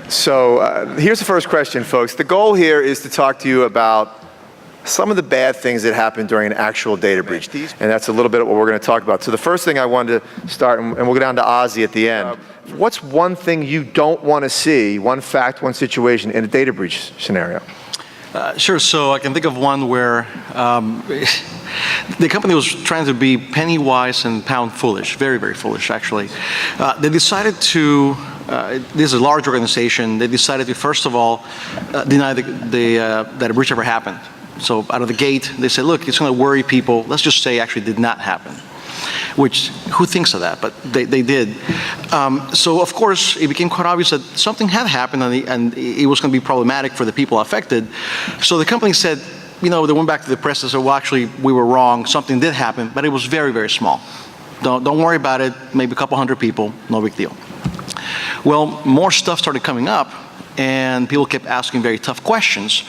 So here's the first question, folks. The goal here is to talk to you about some of the bad things that happen during an actual data breach. And that's a little bit of what we're going to talk about. So the first thing I wanted to start, and we'll go down to Ozzie at the end. What's one thing you don't want to see, one fact, one situation in a data breach scenario? Sure. So I can think of one where the company was trying to be penny wise and pound foolish, very, very foolish, actually. They decided to, this is a large organization, they decided to, first of all, deny that a breach ever happened. So out of the gate, they said, look, it's going to worry people. Let's just say actually did not happen. Which, who thinks of that? But they did. So of course, it became quite obvious that something had happened and it was going to be problematic for the people affected. So the company said, they went back to the press and said, well, actually, we were wrong. Something did happen, but it was very, very small. Don't worry about it. Maybe a couple hundred people, no big deal. Well, more stuff started coming up, and people kept asking very tough questions,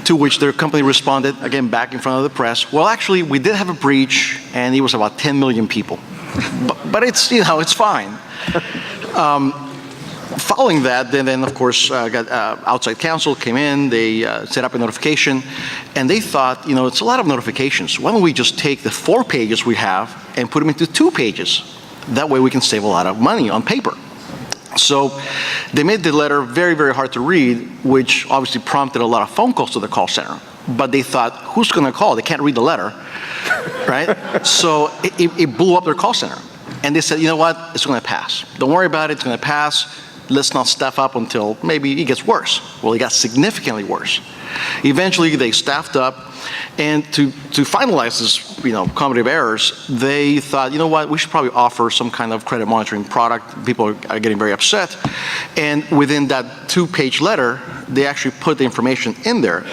to which their company responded, again, back in front of the press, well, actually, we did have a breach, and it was about 10 million people. but it's, it's fine. Following that, then of course, outside counsel came in, they set up a notification, and they thought, it's a lot of notifications. Why don't we just take the 4 pages we have and put them into 2 pages? That way we can save a lot of money on paper. So they made the letter very, very hard to read, which obviously prompted a lot of phone calls to the call center. But they thought, who's going to call? They can't read the letter, right? So it blew up their call center. And they said, you know what? It's going to pass. Don't worry about it. It's going to pass. Let's not staff up until maybe it gets worse. Well, it got significantly worse. Eventually, they staffed up. And to finalize this, comedy of errors, they thought, you know what, we should probably offer some kind of credit monitoring product. People are getting very upset. And within that 2-page letter, they actually put the information in there.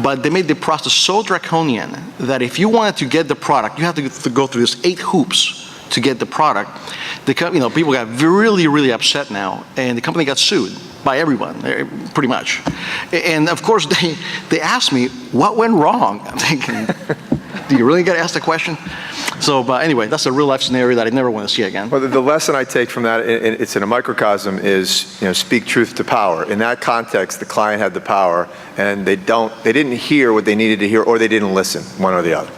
But they made the process so draconian that if you wanted to get the product, you have to go through this 8 hoops to get the product. People got really, really upset now, and the company got sued by everyone, pretty much. And of course, they asked me, what went wrong? I'm thinking, do you really got to ask the question? So, but anyway, that's a real life scenario that I never want to see again. Well, the lesson I take from that, it's in a microcosm, is speak truth to power. In that context, the client had the power, and they didn't hear what they needed to hear, or they didn't listen, one or the other.